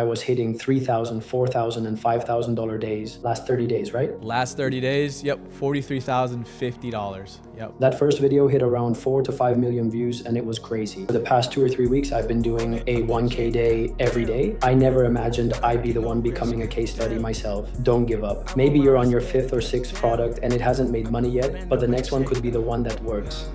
I was hitting $3,000, $4,000, and $5,000 days last 30 days, right? Last 30 days, yep, $43,050. Yep. That first video hit around 4 to 5 million views, and it was crazy. For the past 2 or 3 weeks, I've been doing a 1K day every day. I never imagined I'd be the one becoming a case study myself. Don't give up. Maybe you're on your 5th or 6th product and it hasn't made money yet, but the next one could be the one that works.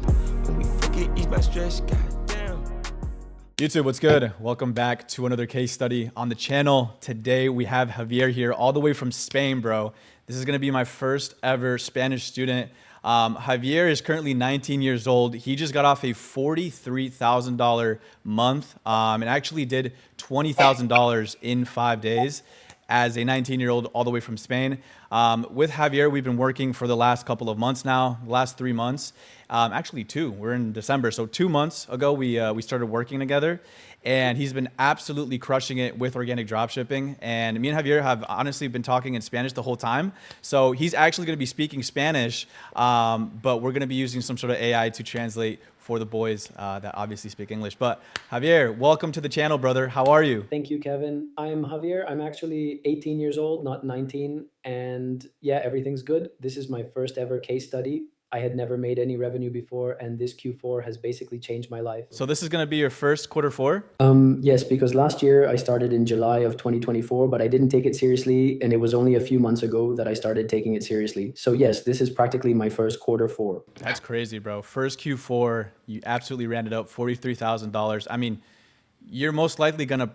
YouTube, what's good? Welcome back to another case study on the channel. Today we have Javier here all the way from Spain, bro. This is gonna be my first ever Spanish student. Javier is currently 19 years old. He just got off a $43,000 month and actually did $20,000 in 5 days as a 19-year-old all the way from Spain. With Javier, we've been working for the last couple of months now, the last 3 months. Actually 2, we're in December. So 2 months ago, we started working together, and he's been absolutely crushing it with organic dropshipping. And me and Javier have honestly been talking in Spanish the whole time. So he's actually gonna be speaking Spanish, but we're gonna be using some sort of AI to translate for the boys that obviously speak English. But Javier, welcome to the channel, brother. How are you? Thank you, Kevin. I'm Javier. I'm actually 18 years old, not 19. And yeah, everything's good. This is my first ever case study. I had never made any revenue before, and this Q4 has basically changed my life. So this is gonna be your first Q4? Yes, because last year I started in July of 2024, but I didn't take it seriously, and it was only a few months ago that I started taking it seriously. So yes, this is practically my first Q4. That's crazy, bro. First Q4, you absolutely ran it up, $43,000. I mean, you're most likely gonna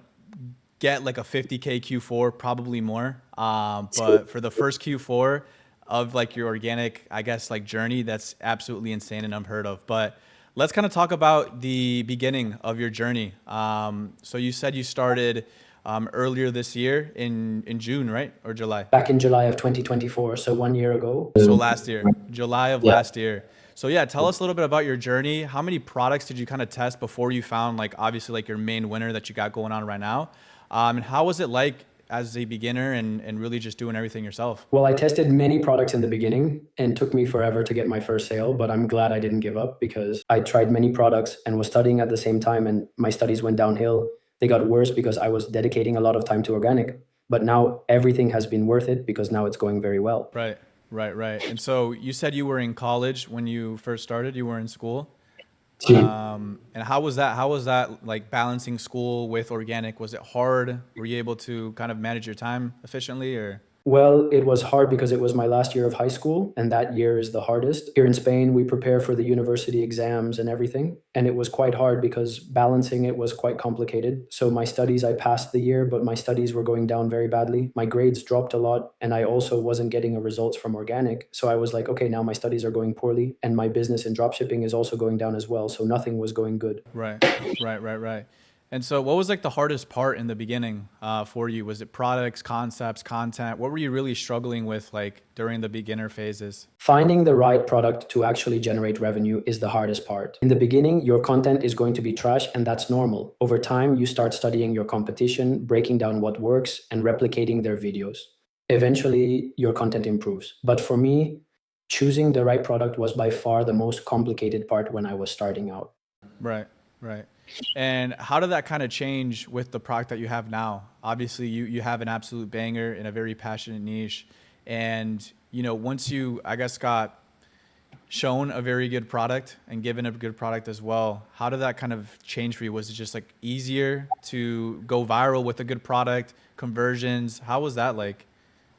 get like a 50K Q4, probably more. But for the first Q4 of like your organic, I guess, like journey, that's absolutely insane and unheard of. But let's kind of talk about the beginning of your journey. So you said you started earlier this year in June, right? Or July? Back in July of 2024, so 1 year ago. So last year, July of last year. So yeah, tell us a little bit about your journey. How many products did you kind of test before you found like obviously like your main winner that you got going on right now? And how was it like as a beginner and really just doing everything yourself? Well, I tested many products in the beginning and took me forever to get my first sale, but I'm glad I didn't give up because I tried many products and was studying at the same time, and my studies went downhill. They got worse because I was dedicating a lot of time to organic, but now everything has been worth it because now it's going very well. Right, right, right. And so you said you were in college when you first started, you were in school. And how was that? How was that like balancing school with organic? Was it hard? Were you able to kind of manage your time efficiently or? Well, it was hard because it was my last year of high school, and that year is the hardest. Here in Spain, we prepare for the university exams and everything, and it was quite hard because balancing it was quite complicated. So my studies, I passed the year, but my studies were going down very badly. My grades dropped a lot, and I also wasn't getting a results from organic. So I was like, okay, now my studies are going poorly, and my business in dropshipping is also going down as well. So nothing was going good. Right, right, right, right. And so what was like the hardest part in the beginning for you? Was it products, concepts, content? What were you really struggling with like during the beginner phases? Finding the right product to actually generate revenue is the hardest part. In the beginning, your content is going to be trash, and that's normal. Over time, you start studying your competition, breaking down what works, and replicating their videos. Eventually, your content improves. But for me, choosing the right product was by far the most complicated part when I was starting out. Right, right. And how did that kind of change with the product that you have now? Obviously, you have an absolute banger in a very passionate niche. And, you know, once you, I guess, got shown a very good product and given a good product as well, how did that kind of change for you? Was it just like easier to go viral with a good product, conversions? How was that like,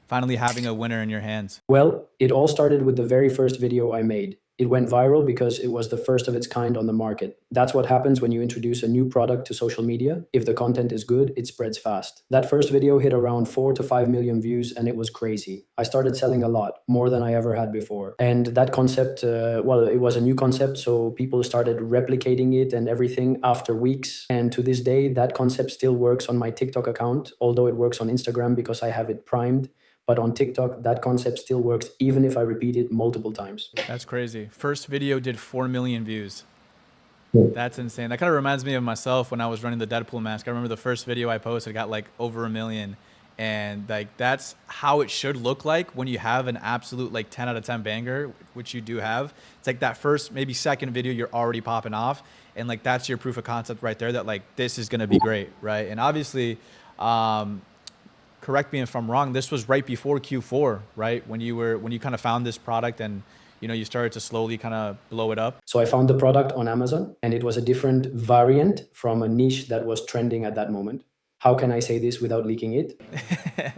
finally having a winner in your hands? Well, it all started with the very first video I made. It went viral because it was the first of its kind on the market. That's what happens when you introduce a new product to social media. If the content is good, it spreads fast. That first video hit around 4 to 5 million views, and it was crazy. I started selling a lot, more than I ever had before. And that concept, well, it was a new concept, so people started replicating it and everything after weeks. And to this day, that concept still works on my TikTok account, although it works on Instagram because I have it primed. But on TikTok, that concept still works even if I repeat it multiple times. That's crazy. First video did 4 million views. That's insane. That kind of reminds me of myself when I was running the Deadpool mask. I remember the first video I posted got like over 1 million. And like that's how it should look like when you have an absolute like 10 out of 10 banger, which you do have. It's like that first, maybe second video, you're already popping off. And like that's your proof of concept right there that like this is going to be great, right? And obviously, Um, correct me if I'm wrong. This was right before Q4, right? When you kind of found this product and you started to slowly kind of blow it up. So I found the product on Amazon, and it was a different variant from a niche that was trending at that moment. How can I say this without leaking it?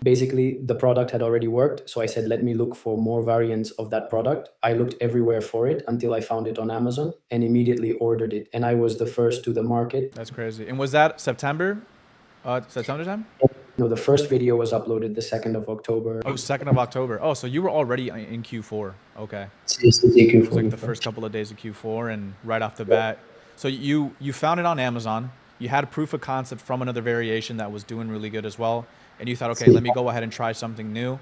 Basically, the product had already worked, so I said, let me look for more variants of that product. I looked everywhere for it until I found it on Amazon and immediately ordered it. And I was the first to the market. That's crazy. And was that September? September time? No, the first video was uploaded the 2nd of October. Oh, 2nd of October. Oh, so you were already in Q4. Okay. It It was like the first couple of days of Q4 and right off the bat. So you found it on Amazon. You had proof of concept from another variation that was doing really good as well. And you thought, okay, let me go ahead and try something new.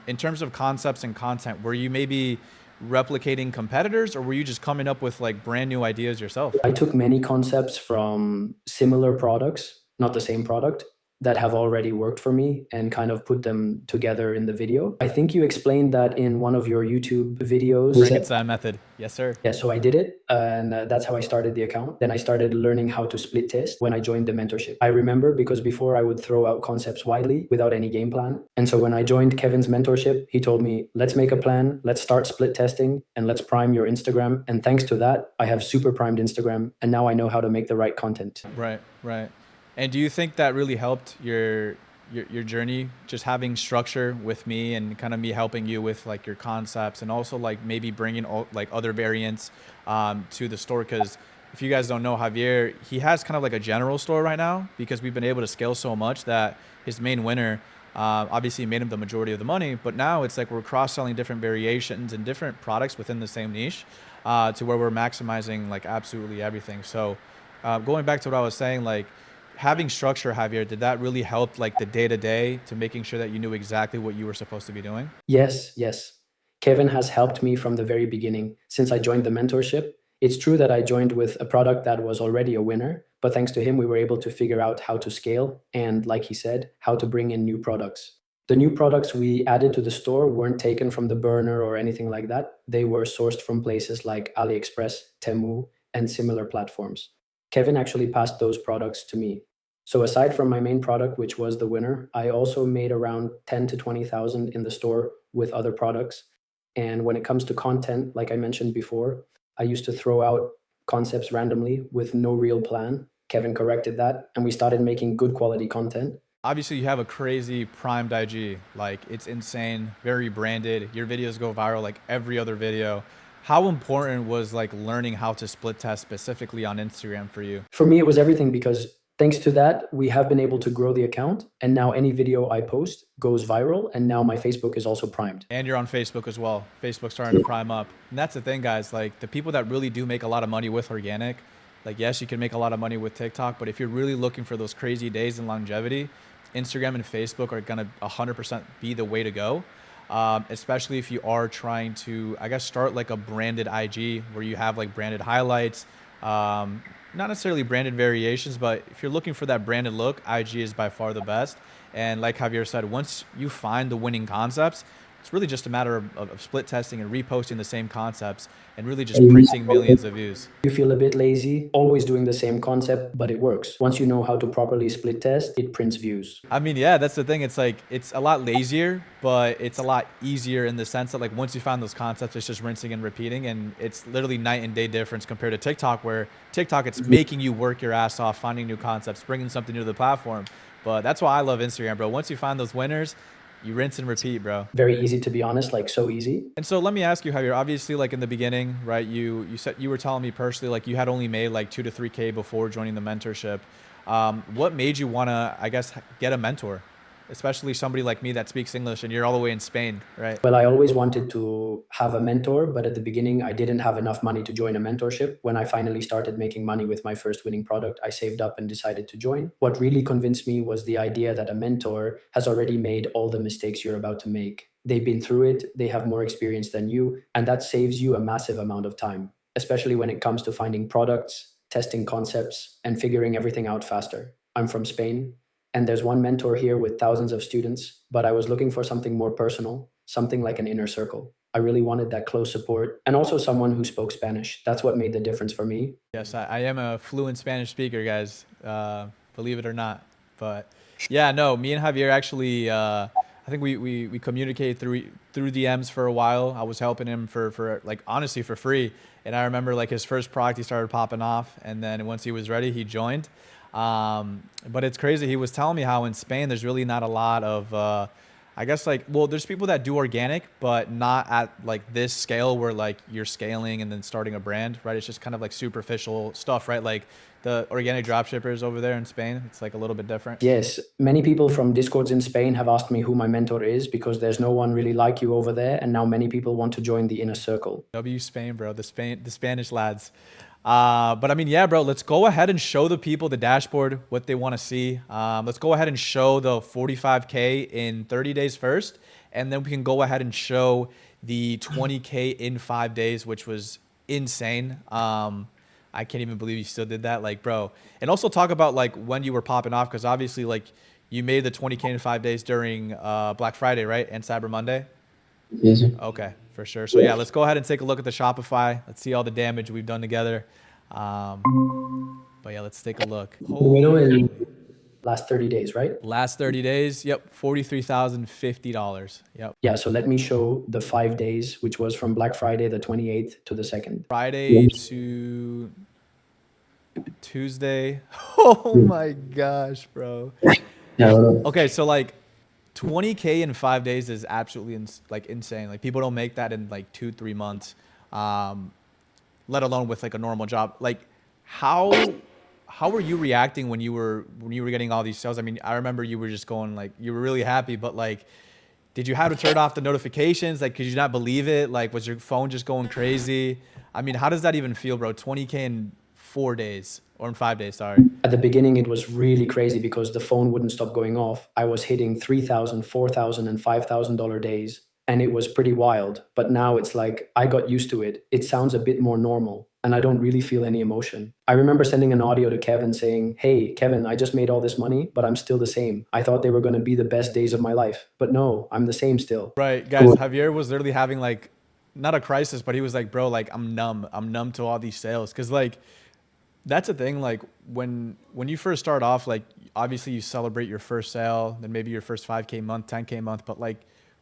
In terms of concepts and content, were you maybe replicating competitors or were you just coming up with like brand new ideas yourself? I took many concepts from similar products, not the same product, that have already worked for me and kind of put them together in the video. I think you explained that in one of your YouTube videos. Frankenstein method. Yes, sir. Yeah, so I did it, and that's how I started the account. Then I started learning how to split test when I joined the mentorship. I remember because before I would throw out concepts widely without any game plan. And so when I joined Kevin's mentorship, he told me, let's make a plan, let's start split testing, and let's prime your Instagram. And thanks to that, I have super primed Instagram, and now I know how to make the right content. Right, right. And do you think that really helped your journey, just having structure with me and kind of me helping you with like your concepts and also like maybe bringing like other variants to the store? Because if you guys don't know, Javier, he has kind of like a general store right now because we've been able to scale so much that his main winner obviously made him the majority of the money. But now it's like we're cross-selling different variations and different products within the same niche to where we're maximizing like absolutely everything. So going back to what I was saying, like, having structure, Javier, did that really help like the day-to-day to making sure that you knew exactly what you were supposed to be doing? Yes. Kevin has helped me from the very beginning. Since I joined the mentorship, it's true that I joined with a product that was already a winner, but thanks to him, we were able to figure out how to scale and, like he said, how to bring in new products. The new products we added to the store weren't taken from the burner or anything like that. They were sourced from places like AliExpress, Temu, and similar platforms. Kevin actually passed those products to me. So aside from my main product, which was the winner, I also made around 10 to 20,000 in the store with other products. And when it comes to content, like I mentioned before, I used to throw out concepts randomly with no real plan. Kevin corrected that, and we started making good quality content. Obviously, you have a crazy primed IG. Like, it's insane, very branded. Your videos go viral like every other video. How important was like learning how to split test specifically on Instagram for you? For me, it was everything because thanks to that, we have been able to grow the account. And now any video I post goes viral. And now my Facebook is also primed. And you're on Facebook as well. Facebook's starting to prime up. And that's the thing, guys. Like, the people that really do make a lot of money with organic, like, yes, you can make a lot of money with TikTok, but if you're really looking for those crazy days and longevity, Instagram and Facebook are going to 100% be the way to go. Especially if you are trying to, I guess, start like a branded IG where you have like branded highlights, not necessarily branded variations, but if you're looking for that branded look, IG is by far the best. And like Javier said, once you find the winning concepts, it's really just a matter of split testing and reposting the same concepts and really just printing millions of views. You feel a bit lazy, always doing the same concept, but it works. Once you know how to properly split test, it prints views. I mean, yeah, that's the thing. It's like, it's a lot lazier, but it's a lot easier in the sense that like once you find those concepts, it's just rinsing and repeating. And it's literally night and day difference compared to TikTok, where TikTok, it's making you work your ass off, finding new concepts, bringing something new to the platform. But that's why I love Instagram, bro. Once you find those winners, you rinse and repeat, bro. Very easy, to be honest, like so easy. And so let me ask you, Javier, obviously like in the beginning, right, you said, you were telling me personally, like you had only made like 2 to 3K before joining the mentorship. What made you want to, I guess, get a mentor, especially somebody like me that speaks English and you're all the way in Spain, right? Well, I always wanted to have a mentor, but at the beginning, I didn't have enough money to join a mentorship. When I finally started making money with my first winning product, I saved up and decided to join. What really convinced me was the idea that a mentor has already made all the mistakes you're about to make. They've been through it, they have more experience than you, and that saves you a massive amount of time, especially when it comes to finding products, testing concepts, and figuring everything out faster. I'm from Spain, and there's one mentor here with thousands of students, but I was looking for something more personal, something like an inner circle. I really wanted that close support and also someone who spoke Spanish. That's what made the difference for me. Yes, I am a fluent Spanish speaker, guys, believe it or not. But Yeah, no, me and Javier actually, I think we communicated through DMs for a while. I was helping him for like honestly for free. And I remember like his first product, he started popping off, and then once he was ready, he joined. But it's crazy. He was telling me how in Spain there's really not a lot of, I guess like, well, there's people that do organic, but not at like this scale where like you're scaling and then starting a brand, right? It's just kind of like superficial stuff, right? Like the organic dropshippers over there in Spain, it's like a little bit different. Yes, many people from Discords in Spain have asked me who my mentor is because there's no one really like you over there, and now many people want to join the inner circle. W Spain, bro. The Spanish lads. But I mean, yeah, bro. Let's go ahead and show the people the dashboard, what they want to see. Let's go ahead and show the 45K in 30 days first, and then we can go ahead and show the 20K in 5 days, which was insane. I can't even believe you still did that, like, bro. And also talk about like when you were popping off, because obviously, like, you made the 20K in 5 days during Black Friday, right, and Cyber Monday. Yes, sir. Okay, for sure. So yeah, let's go ahead and take a look at the Shopify. Let's see all the damage we've done together. But yeah, let's take a look. Bueno, Holy, Last 30 days, right? last 30 days. Yep, $43,050. Yep. Yeah, so let me show the 5 days, which was from Black Friday, the 28th to the 2nd. Friday to Tuesday. Oh my gosh, bro. yeah, bueno. Okay, so like 20K in 5 days is absolutely like insane. Like people don't make that in like 2-3 months, let alone with like a normal job. Like how were you reacting when you were getting all these sales? I mean, I remember you were just going like you were really happy, but like did you have to turn off the notifications? Like could you not believe it? Like was your phone just going crazy? I mean, how does that even feel, bro? 20K in 4 days or in 5 days, sorry. At the beginning, it was really crazy because the phone wouldn't stop going off. I was hitting $3,000, $4,000, and $5,000 days, and it was pretty wild. But now it's like I got used to it. It sounds a bit more normal, and I don't really feel any emotion. I remember sending an audio to Kevin saying, "Hey, Kevin, I just made all this money, but I'm still the same. I thought they were going to be the best days of my life, but no, I'm the same still." Right, guys, Javier was literally having like not a crisis, but he was like, bro, like I'm numb. I'm numb to all these sales. Cause like that's the thing. Like when you first start off, like obviously you celebrate your first sale, then maybe your first 5K month, 10K month. But like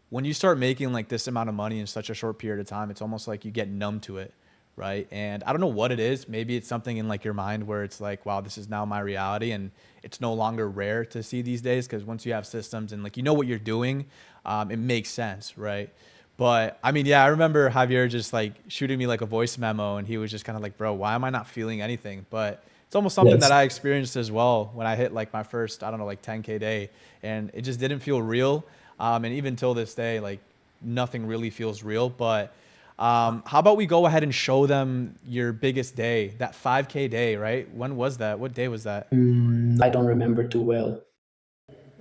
when you start making like this amount of money in such a short period of time, it's almost like you get numb to it. Right. And I don't know what it is. Maybe it's something in like your mind where it's like, wow, this is now my reality. And it's no longer rare to see these days. Cause once you have systems and like, you know what you're doing, it makes sense. Right. But I mean, yeah, I remember Javier just like shooting me like a voice memo and he was just kind of like, bro, why am I not feeling anything? But it's almost something Yes. that I experienced as well when I hit like my first, I don't know, like 10K day, and it just didn't feel real. And even till this day, like nothing really feels real. But how about we go ahead and show them your biggest day, that 5K day, right? When was that? What day was that? I don't remember too well.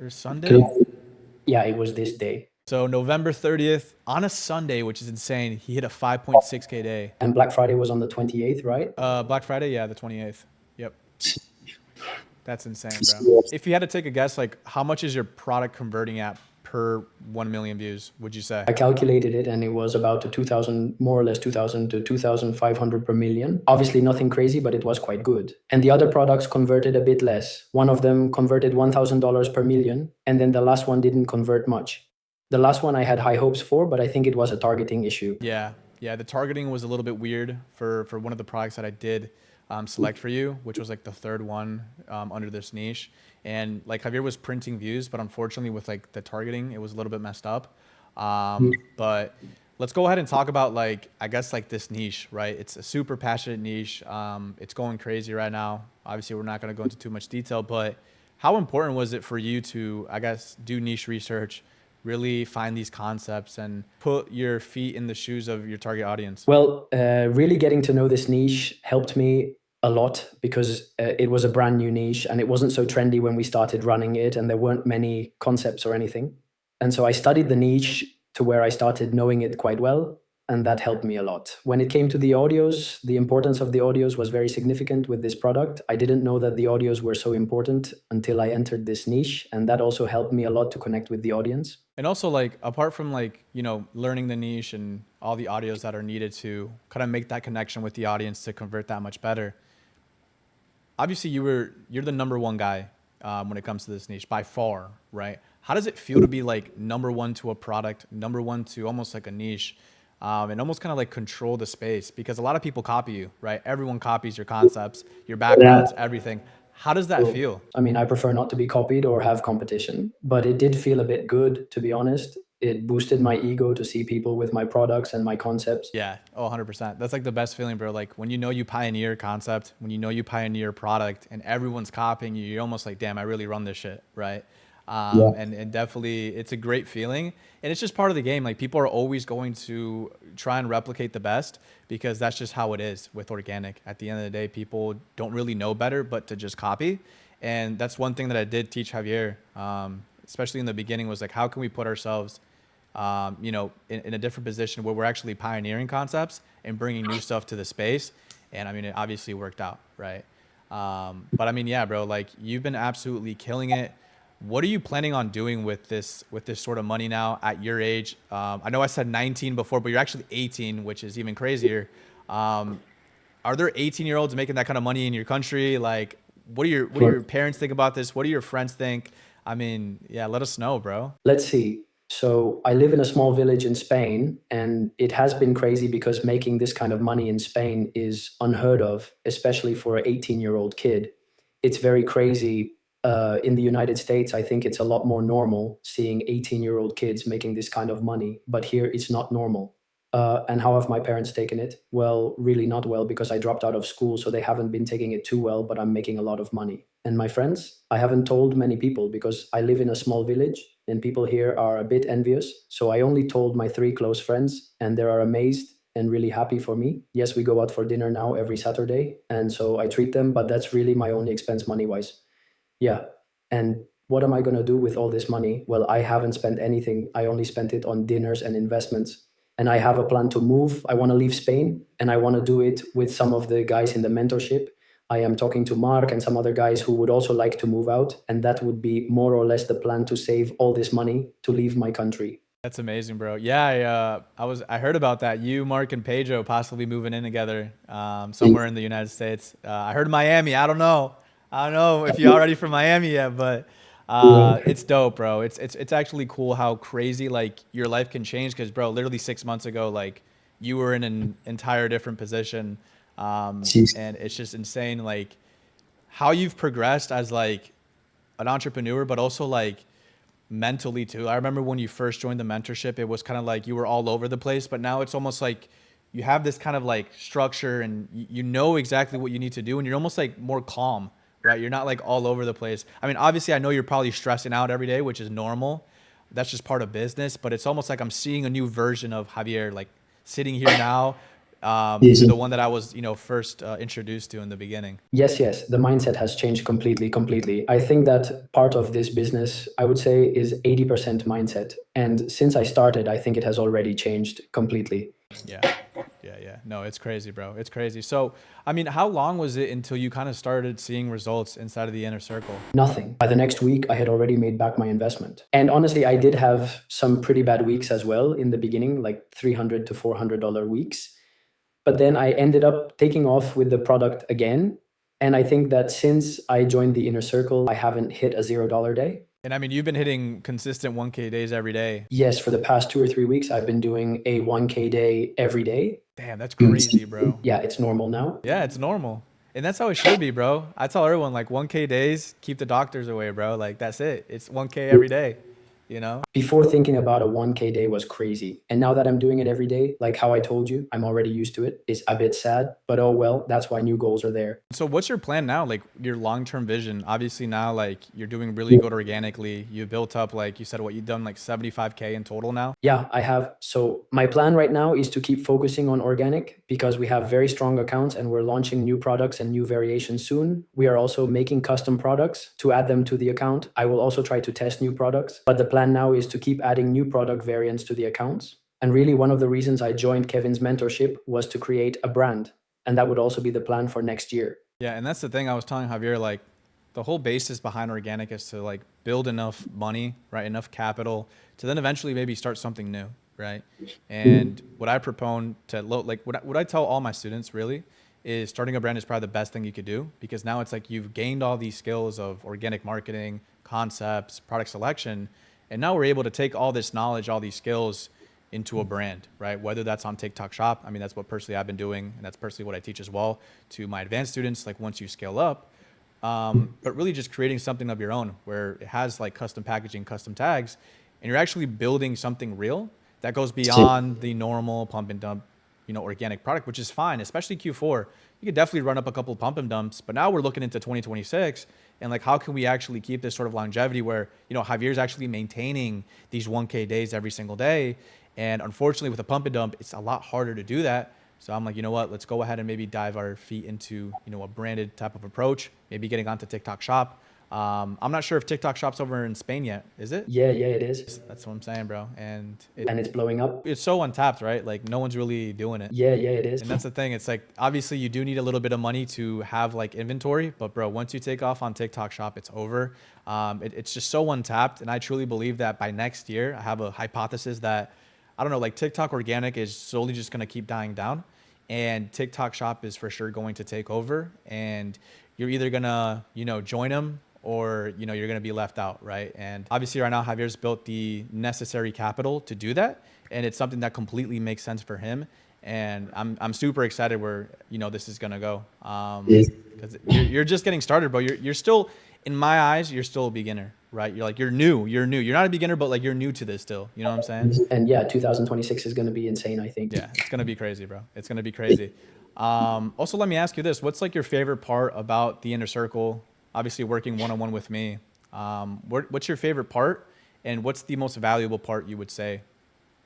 Or Sunday? Creo, Yeah, it was this day. So November 30th on a Sunday, which is insane. He hit a 5.6K day. And Black Friday was on the 28th, right? Black Friday, yeah, the 28th. Yep. That's insane, bro. yes. If you had to take a guess, like how much is your product converting at per 1 million views, would you say? I calculated it and it was about 2,000, more or less 2,000 to 2,500 per million. Obviously nothing crazy, but it was quite good. And the other products converted a bit less. One of them converted $1,000 per million, and then the last one didn't convert much. The last one I had high hopes for, but I think it was a targeting issue. Yeah. Yeah. The targeting was a little bit weird for one of the products that I did select for you, which was like the third one under this niche. And like Javier was printing views, but unfortunately with like the targeting, it was a little bit messed up. But let's go ahead and talk about like, I guess like this niche, right? It's a super passionate niche. It's going crazy right now. Obviously we're not going to go into too much detail, but how important was it for you to, I guess, do niche research, really find these concepts and put your feet in the shoes of your target audience? Well, really getting to know this niche helped me a lot because it was a brand new niche and it wasn't so trendy when we started running it and there weren't many concepts or anything. And so I studied the niche to where I started knowing it quite well, and that helped me a lot. When it came to the audios, the importance of the audios was very significant with this product. I didn't know that the audios were so important until I entered this niche, and that also helped me a lot to connect with the audience. And also like, apart from like, you know, learning the niche and all the audios that are needed to kind of make that connection with the audience to convert that much better. Obviously you're the number one guy when it comes to this niche by far, right? How does it feel to be like number one to a product, number one to almost like a niche, and almost kind of like control the space? Because a lot of people copy you, right? Everyone copies your concepts, your Yeah. backgrounds, everything. How does that So, feel? I mean, I prefer not to be copied or have competition, but it did feel a bit good, to be honest. It boosted my ego to see people with my products and my concepts. Yeah. Oh, 100%. That's like the best feeling, bro. Like when you know you pioneer a concept, when you know you pioneer a product and everyone's copying you, you're almost like, damn, I really run this shit. Right. Yeah. And definitely it's a great feeling. And it's just part of the game. Like people are always going to try and replicate the best because that's just how it is with organic. At the end of the day, people don't really know better, but to just copy. And that's one thing that I did teach Javier, especially in the beginning, was like, how can we put ourselves in a different position where we're actually pioneering concepts and bringing new stuff to the space. And I mean, it obviously worked out, right? But I mean, yeah, bro, like you've been absolutely killing it. What are you planning on doing with this sort of money now at your age? I know I said 19 before, but you're actually 18, which is even crazier. Um, are there 18-year-olds making that kind of money in your country? Like, what do your parents think about this? What do your friends think? I mean, yeah, let us know, bro. Let's see. So, I live in a small village in Spain, and it has been crazy because making this kind of money in Spain is unheard of, especially for an 18-year-old kid. It's very crazy. In the United States, I think it's a lot more normal seeing 18-year-old kids making this kind of money, but here it's not normal. And how have my parents taken it? Well, really not well because I dropped out of school, so they haven't been taking it too well, but I'm making a lot of money. And my friends, I haven't told many people because I live in a small village and people here are a bit envious. So I only told my three close friends and they are amazed and really happy for me. Yes, we go out for dinner now every Saturday. And so I treat them, but that's really my only expense money wise. Yeah. And what am I going to do with all this money? Well, I haven't spent anything. I only spent it on dinners and investments. And I have a plan to move. I want to leave Spain and I want to do it with some of the guys in the mentorship. I am talking to Mark and some other guys who would also like to move out. And that would be more or less the plan to save all this money to leave my country. That's amazing, bro. Yeah, I heard about that. You, Mark, and Pedro possibly moving in together somewhere in the United States. I heard Miami. I don't know if you're already from Miami yet, but Yeah. it's dope, bro. It's actually cool how crazy like your life can change. Because, bro, literally 6 months ago, like you were in an entire different position, Jeez. and it's just insane, like how you've progressed as like an entrepreneur, but also like mentally too. I remember when you first joined the mentorship, it was kind of like you were all over the place, but now it's almost like you have this kind of like structure and you know exactly what you need to do and you're almost like more calm, right? You're not like all over the place. I mean, obviously I know you're probably stressing out every day, which is normal. That's just part of business, but it's almost like I'm seeing a new version of Javier, like sitting here now, Yes. to the one that I was, first introduced to in the beginning. Yes, yes, the mindset has changed completely, completely. I think that part of this business, I would say, is 80% mindset. And since I started, I think it has already changed completely. Yeah. Yeah, yeah. No, it's crazy, bro. It's crazy. So, I mean, how long was it until you kind of started seeing results inside of the inner circle? Nothing. By the next week, I had already made back my investment. And honestly, I did have some pretty bad weeks as well in the beginning, like $300 to $400 weeks. But then I ended up taking off with the product again. And I think that since I joined the inner circle, I haven't hit a $0 day. And I mean, you've been hitting consistent 1K days every day. Yes, for the past 2 or 3 weeks, I've been doing a 1K day every day. Damn, that's crazy, bro. Yeah, it's normal now. Yeah, it's normal. And that's how it should be, bro. I tell everyone like 1K days, keep the doctors away, bro. Like that's it. It's 1K every day, you know? Before thinking about a 1K day was crazy. And now that I'm doing it every day, like how I told you, I'm already used to it. It's a bit sad, but oh well, that's why new goals are there. So what's your plan now? Like your long-term vision? Obviously now like you're doing really good organically. You built up like you said what you've done like 75K in total now. Yeah, I have. So my plan right now is to keep focusing on organic because we have very strong accounts and we're launching new products and new variations soon. We are also making custom products to add them to the account. I will also try to test new products, but the plan now is to keep adding new product variants to the accounts. And really one of the reasons I joined Kevin's mentorship was to create a brand. And that would also be the plan for next year. Yeah, and that's the thing I was telling Javier, like the whole basis behind organic is to like build enough money, right? Enough capital to then eventually maybe start something new, right? And what I propone to like what I tell all my students really is starting a brand is probably the best thing you could do, because now it's like you've gained all these skills of organic marketing, concepts, product selection, and now we're able to take all this knowledge, all these skills into a brand, right? Whether that's on TikTok Shop. I mean, that's what personally I've been doing, and that's personally what I teach as well to my advanced students. Like once you scale up, but really just creating something of your own where it has like custom packaging, custom tags, and you're actually building something real that goes beyond the normal pump and dump, organic product, which is fine, especially Q4. You could definitely run up a couple of pump and dumps, but now we're looking into 2026 and like, how can we actually keep this sort of longevity where, Javier's actually maintaining these 1K days every single day. And unfortunately with a pump and dump, it's a lot harder to do that. So I'm like, you know what, let's go ahead and maybe dive our feet into, a branded type of approach, maybe getting onto TikTok Shop. I'm not sure if TikTok Shop's over in Spain yet. Is it? Yeah, it is. That's what I'm saying, bro. And it's blowing up. it's so untapped, right? Like no one's really doing it. Yeah, it is. And that's the thing. It's like, obviously you do need a little bit of money to have like inventory, but bro, once you take off on TikTok Shop, it's over. It's just so untapped. And I truly believe that by next year, I have a hypothesis that, I don't know, like TikTok organic is slowly just going to keep dying down, and TikTok Shop is for sure going to take over, and you're either going to, join them, or, you're going to be left out. Right. And obviously right now, Javier's built the necessary capital to do that. And it's something that completely makes sense for him. And I'm super excited where, this is going to go. Because you're just getting started, bro. You're still, in my eyes, you're still a beginner, right? You're new. You're not a beginner, but like you're new to this still. You know what I'm saying? And yeah, 2026 is going to be insane, I think. Yeah, it's going to be crazy, bro. It's going to be crazy. Also, let me ask you this. What's like your favorite part about the inner circle? Obviously working one-on-one with me. What's your favorite part, and what's the most valuable part you would say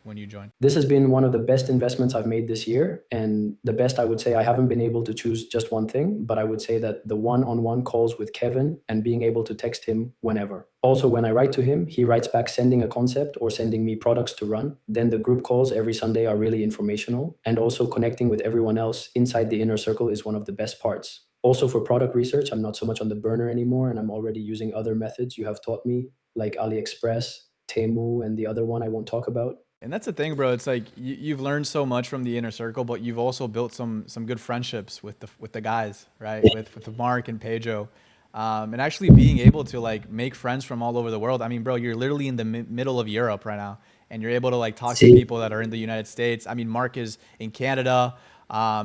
when you join? This has been one of the best investments I've made this year. And the best, I would say, I haven't been able to choose just one thing, but I would say that the one-on-one calls with Kevin and being able to text him whenever. Also, when I write to him, he writes back sending a concept or sending me products to run. Then the group calls every Sunday are really informational. And also connecting with everyone else inside the inner circle is one of the best parts. Also for product research, I'm not so much on the burner anymore, and I'm already using other methods you have taught me, like AliExpress, Temu, and the other one I won't talk about. And that's the thing, bro. It's like you've learned so much from the inner circle, but you've also built some good friendships with the guys, right? With Mark and Pedro, and actually being able to like make friends from all over the world. I mean, bro, you're literally in the middle of Europe right now, and you're able to like talk to people that are in the United States. I mean, Mark is in Canada.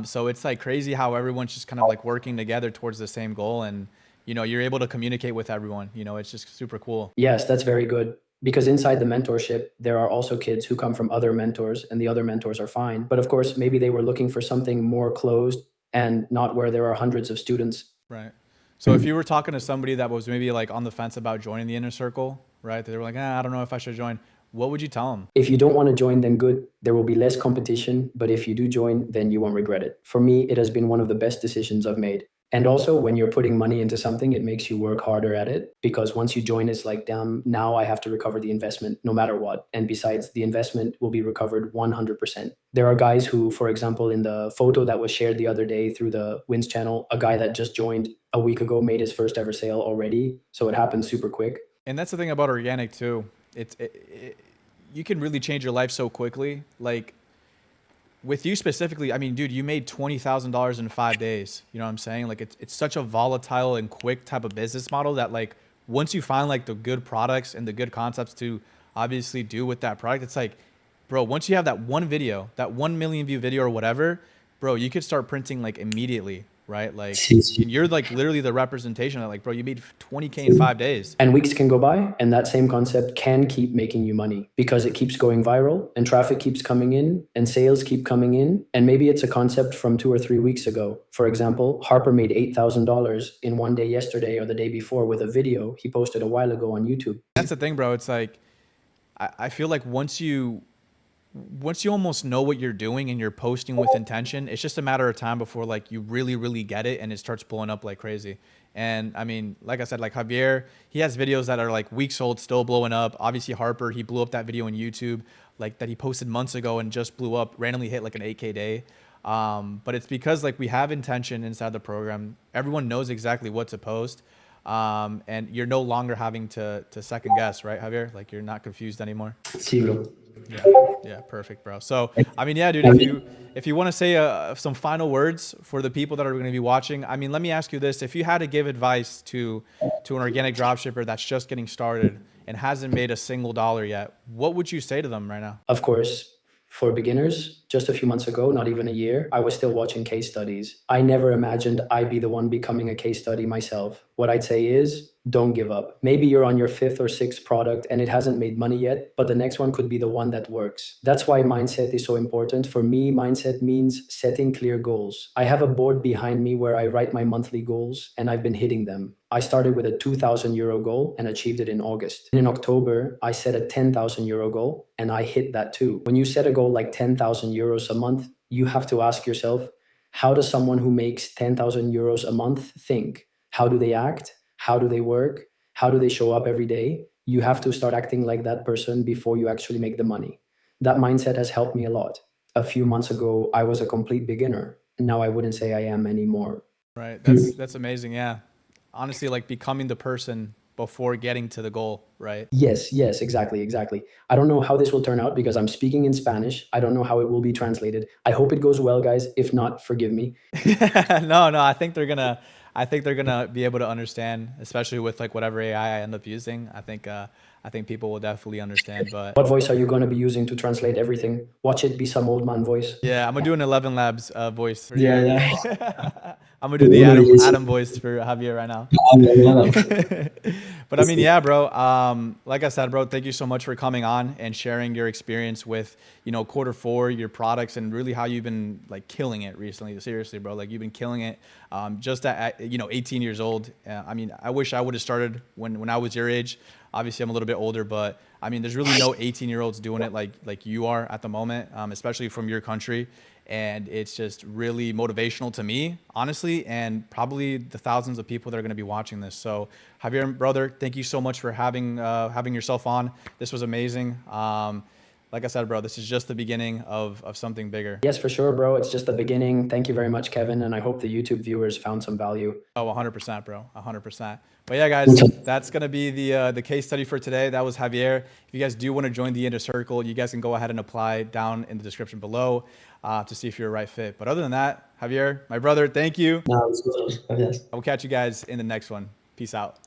So it's like crazy how everyone's just kind of like working together towards the same goal, and you're able to communicate with everyone. It's just super cool. Yes, that's very good. Because inside the mentorship, there are also kids who come from other mentors, and the other mentors are fine. But of course, maybe they were looking for something more closed and not where there are hundreds of students. Right. So if you were talking to somebody that was maybe like on the fence about joining the inner circle, right? They were like, I don't know if I should join. What would you tell them? If you don't want to join, then good. There will be less competition. But if you do join, then you won't regret it. For me, it has been one of the best decisions I've made. And also, when you're putting money into something, it makes you work harder at it, because once you join, it's like, damn, now I have to recover the investment no matter what. And besides, the investment will be recovered 100%. There are guys who, for example, in the photo that was shared the other day through the Wins channel, a guy that just joined a week ago made his first ever sale already. So it happens super quick. And that's the thing about organic too. You can really change your life so quickly. Like, with you specifically, I mean, dude, you made $20,000 in 5 days. You know what I'm saying? Like, it's such a volatile and quick type of business model that, like, once you find like the good products and the good concepts to obviously do with that product, it's like, bro, once you have that one video, that 1 million view video or whatever, bro, you could start printing like immediately, right? Like, you're like literally the representation of like, bro, you made 20K in 5 days. And weeks can go by, and that same concept can keep making you money because it keeps going viral and traffic keeps coming in and sales keep coming in. And maybe it's a concept from 2 or 3 weeks ago. For example, Harper made $8,000 in one day yesterday or the day before with a video he posted a while ago on YouTube. That's the thing, bro. It's like, I feel like once you almost know what you're doing and you're posting with intention, it's just a matter of time before like you really get it and it starts blowing up like crazy. And I mean, like I said, like Javier, he has videos that are like weeks old, still blowing up. Obviously Harper, he blew up that video on YouTube, like that he posted months ago and just blew up, randomly hit like an 8K day. But it's because like we have intention inside the program. Everyone knows exactly what to post. and you're no longer having to second guess, right, Javier? Like you're not confused anymore. Sí, bro. Yeah. Yeah. Perfect, bro. So, I mean, yeah, dude, I if you want to say some final words for the people that are going to be watching, I mean, let me ask you this. If you had to give advice to an organic dropshipper that's just getting started and hasn't made a single dollar yet, what would you say to them right now? Of course, for beginners, just a few months ago, not even a year, I was still watching case studies. I never imagined I'd be the one becoming a case study myself. What I'd say is don't give up. Maybe you're on your fifth or sixth product and it hasn't made money yet, but the next one could be the one that works. That's why mindset is so important. For me, mindset means setting clear goals. I have a board behind me where I write my monthly goals and I've been hitting them. I started with a 2,000 euro goal and achieved it in August. In October, I set a 10,000 euro goal and I hit that too. When you set a goal like 10,000 euros a month, you have to ask yourself, how does someone who makes 10,000 euros a month think? How do they act? How do they work? How do they show up every day? You have to start acting like that person before you actually make the money. That mindset has helped me a lot. A few months ago, I was a complete beginner. Now I wouldn't say I am anymore. Right. That's amazing. Yeah. Honestly, like becoming the person before getting to the goal, right? Yes, yes, exactly, exactly. I don't know how this will turn out because I'm speaking in Spanish. I don't know how it will be translated. I hope it goes well, guys. If not, forgive me. No, I think they're gonna be able to understand, especially with like whatever AI I end up using. I think people will definitely understand. But What voice are you going to be using to translate everything? Watch it be some old man voice. yeah, I'm gonna do an 11 Labs voice for Yeah, you. yeah. I'm gonna do the Uno y eso. Adam voice for Javier right now. Habla. But I mean, yeah, bro. Like I said, bro, thank you so much for coming on and sharing your experience with, quarter four, your products, and really how you've been like killing it recently. Seriously, bro, like you've been killing it. Just at 18 years old. I mean, I wish I would have started when I was your age. Obviously, I'm a little bit older, but I mean, there's really no 18-year-olds doing it like you are at the moment, especially from your country. And it's just really motivational to me, honestly, and probably the thousands of people that are going to be watching this. So, Javier, brother, thank you so much for having yourself on. This was amazing. Like I said, bro, this is just the beginning of something bigger. Yes, for sure, bro. It's just the beginning. Thank you very much, Kevin. And I hope the YouTube viewers found some value. Oh, 100%, bro. 100%. But yeah, guys, that's going to be the case study for today. That was Javier. If you guys do want to join the Inner Circle, you guys can go ahead and apply down in the description below to see if you're a right fit. But other than that, Javier, my brother, thank you. No, it's good. Gracias. I will catch you guys in the next one. Peace out.